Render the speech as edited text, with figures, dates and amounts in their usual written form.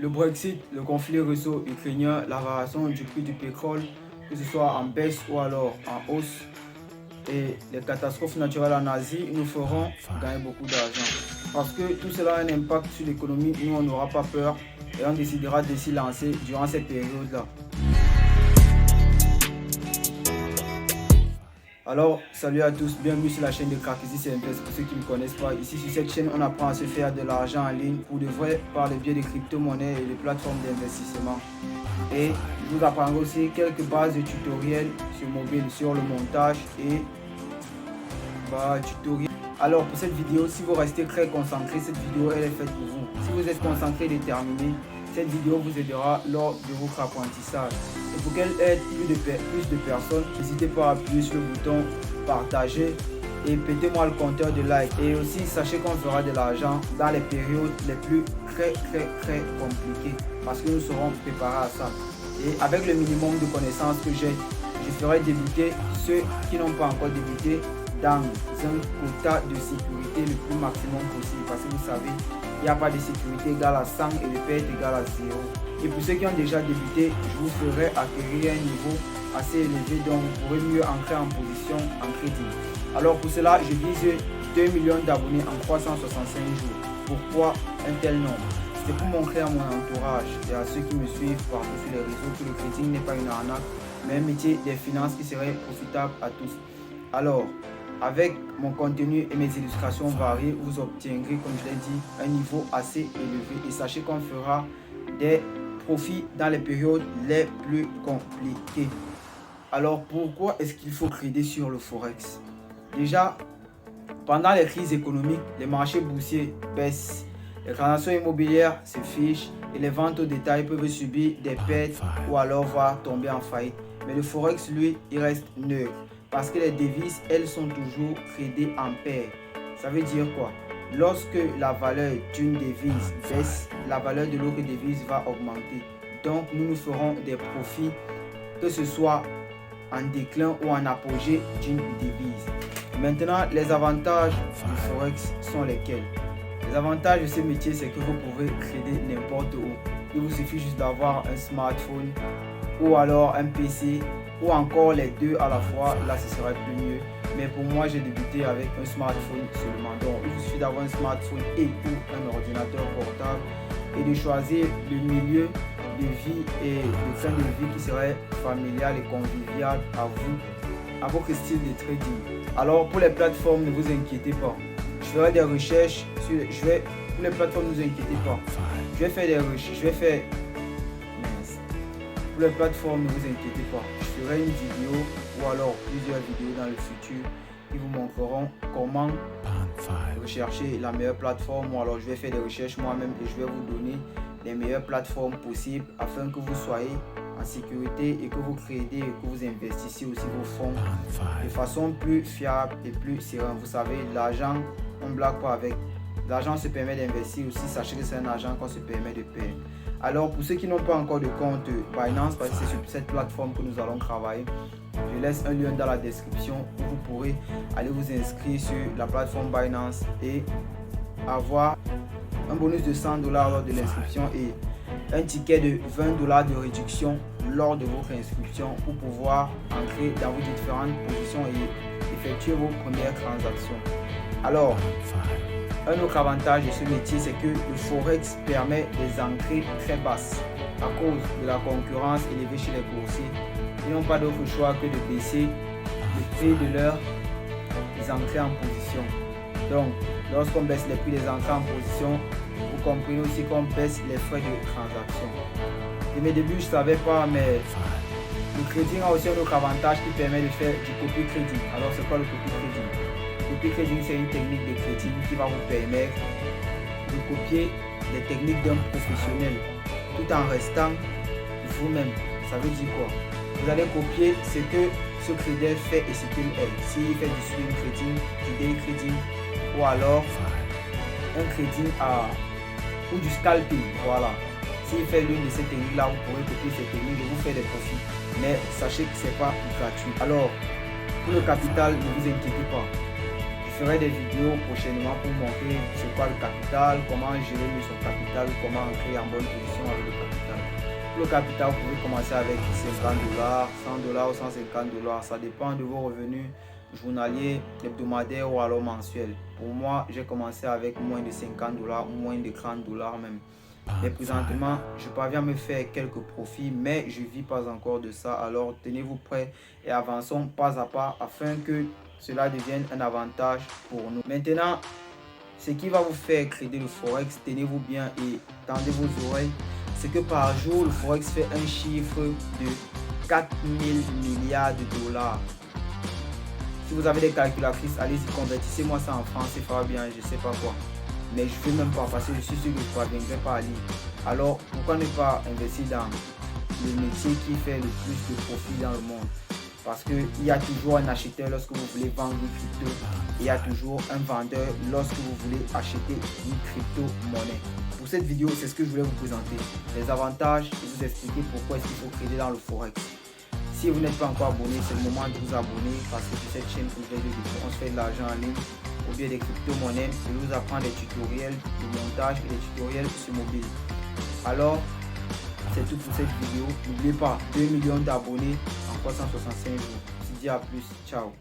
le Brexit, le conflit russo-ukrainien, la variation du prix du pétrole, que ce soit en baisse ou alors en hausse, et les catastrophes naturelles en Asie nous feront gagner beaucoup d'argent. Parce que tout cela a un impact sur l'économie, nous on n'aura pas peur et on décidera de s'y lancer durant cette période-là. Alors, salut à tous, bienvenue sur la chaîne de Crackzy CMPS. Pour ceux qui ne me connaissent pas, ici sur cette chaîne, on apprend à se faire de l'argent en ligne pour de vrai par le biais des crypto-monnaies et des plateformes d'investissement. Et je vous apprendrai aussi quelques bases de tutoriels sur mobile, sur le montage et tutoriel. Alors pour cette vidéo, si vous restez très concentré, cette vidéo elle est faite pour vous. Si vous êtes concentré et déterminé, cette vidéo vous aidera lors de votre apprentissage. Et pour qu'elle aide plus de personnes, n'hésitez pas à appuyer sur le bouton partager et pétez-moi le compteur de like. Et aussi sachez qu'on fera de l'argent dans les périodes les plus très compliquées parce que nous serons préparés à ça. Et avec le minimum de connaissances que j'ai, je ferai débuter ceux qui n'ont pas encore débuté dans un quota de sécurité le plus maximum possible, parce que vous savez, il n'y a pas de sécurité égale à 100 et le perte égale à 0. Et pour ceux qui ont déjà débuté, je vous ferai acquérir un niveau assez élevé dont vous pourrez mieux entrer en position en crédit. Alors pour cela, je vise 2 millions d'abonnés en 365 jours. Pourquoi un tel nombre? C'est pour montrer à mon entourage et à ceux qui me suivent partout sur les réseaux que le trading n'est pas une arnaque, mais un métier des finances qui serait profitable à tous. Alors, avec mon contenu et mes illustrations variées, vous obtiendrez, comme je l'ai dit, un niveau assez élevé. Et sachez qu'on fera des profits dans les périodes les plus compliquées. Alors, pourquoi est-ce qu'il faut trader sur le Forex? Déjà, pendant les crises économiques, les marchés boursiers baissent. Les transactions immobilières se fichent et les ventes au détail peuvent subir des pertes ou alors voir tomber en faillite. Mais le Forex, lui, il reste neutre. Parce que les devises, elles sont toujours tradées en paire. Ça veut dire quoi? Lorsque la valeur d'une devise baisse, la valeur de l'autre devise va augmenter. Donc, nous ferons des profits, que ce soit en déclin ou en apogée d'une devise. Maintenant, les avantages du Forex sont lesquels? Les avantages de ce métier, c'est que vous pouvez trader n'importe où. Il vous suffit juste d'avoir un smartphone ou alors un PC ou encore les deux à la fois, là ce serait plus mieux. Mais pour moi, j'ai débuté avec un smartphone seulement. Donc, il vous suffit d'avoir un smartphone et ou un ordinateur portable et de choisir le milieu de vie et de train de vie qui serait familial et convivial à vous, à votre style de trading. Alors, pour les plateformes, ne vous inquiétez pas. Je ferai des recherches sur pour les plateformes, ne vous inquiétez pas. Je vais faire des recherches, pour les plateformes, ne vous inquiétez pas. Je ferai une vidéo ou alors plusieurs vidéos dans le futur qui vous montreront comment rechercher la meilleure plateforme, ou alors je vais faire des recherches moi-même et je vais vous donner les meilleures plateformes possibles afin que vous soyez en sécurité et que vous créez et que vous investissiez aussi vos fonds de façon plus fiable et plus sereine. Vous savez, l'argent, on ne blague pas avec. L'argent se permet d'investir aussi, sachez que c'est un argent qu'on se permet de perdre. Alors pour ceux qui n'ont pas encore de compte Binance, parce que c'est sur cette plateforme que nous allons travailler, je laisse un lien dans la description où vous pourrez aller vous inscrire sur la plateforme Binance et avoir un bonus de 100$ lors de l'inscription et un ticket de 20$ de réduction lors de votre inscription pour pouvoir entrer dans vos différentes positions et effectuer vos premières transactions. Alors, un autre avantage de ce métier, c'est que le Forex permet des entrées très basses à cause de la concurrence élevée chez les coursiers. Ils n'ont pas d'autre choix que de baisser le prix de leurs entrées en position. Donc, lorsqu'on baisse les prix des entrées en position, vous comprenez aussi qu'on baisse les frais de transaction. De mes débuts, je ne savais pas, mais le trading a aussi un autre avantage qui permet de faire du copy trading. Alors, c'est quoi le copy trading? Le copy trading, c'est une technique de trading qui va vous permettre de copier les techniques d'un professionnel tout en restant vous-même. Ça veut dire quoi? Vous allez copier ce que ce trader fait et ce qu'il est. S'il fait du swing trading, du day trading ou alors un trading ou du scalping, voilà. S'il fait l'une de ces techniques-là, vous pourrez copier ces techniques et vous faire des profits. Mais sachez que ce n'est pas gratuit. Alors, pour le capital, ne vous inquiétez pas. Je ferai des vidéos prochainement pour montrer c'est quoi le capital, comment gérer mieux son capital, comment entrer en bonne position avec le capital. Pour le capital, vous pouvez commencer avec 50 $, 100 $ ou 150 $. Ça dépend de vos revenus journaliers, hebdomadaires ou alors mensuels. Pour moi, j'ai commencé avec moins de 50 $, moins de 30 $ même. Mais présentement, je parviens à me faire quelques profits, mais je ne vis pas encore de ça. Alors, tenez-vous prêts et avançons pas à pas afin que cela devienne un avantage pour nous. Maintenant, ce qui va vous faire créer le Forex, tenez-vous bien et tendez vos oreilles, c'est que par jour, le Forex fait un chiffre de 4000 milliards de $. Si vous avez des calculatrices, allez-y, convertissez-moi ça en francs, c'est pas bien, je sais pas quoi. Mais je ne fais même pas parce que je suis sûr que je ne parviendrai pas à lire. Alors, pourquoi ne pas investir dans le métier qui fait le plus de profit dans le monde? Parce qu'il y a toujours un acheteur lorsque vous voulez vendre une crypto. Et il y a toujours un vendeur lorsque vous voulez acheter une crypto-monnaie. Pour cette vidéo, c'est ce que je voulais vous présenter. Les avantages et vous expliquer pourquoi est-ce qu'il faut trader dans le Forex. Si vous n'êtes pas encore abonné, c'est le moment de vous abonner parce que sur cette chaîne, on se fait de l'argent en ligne au biais des crypto-monnaies. Je vous apprends des tutoriels de montage et des tutoriels sur mobile. Alors, c'est tout pour cette vidéo. N'oubliez pas, 2 millions d'abonnés en 365 jours. Je vous dis à plus. Ciao.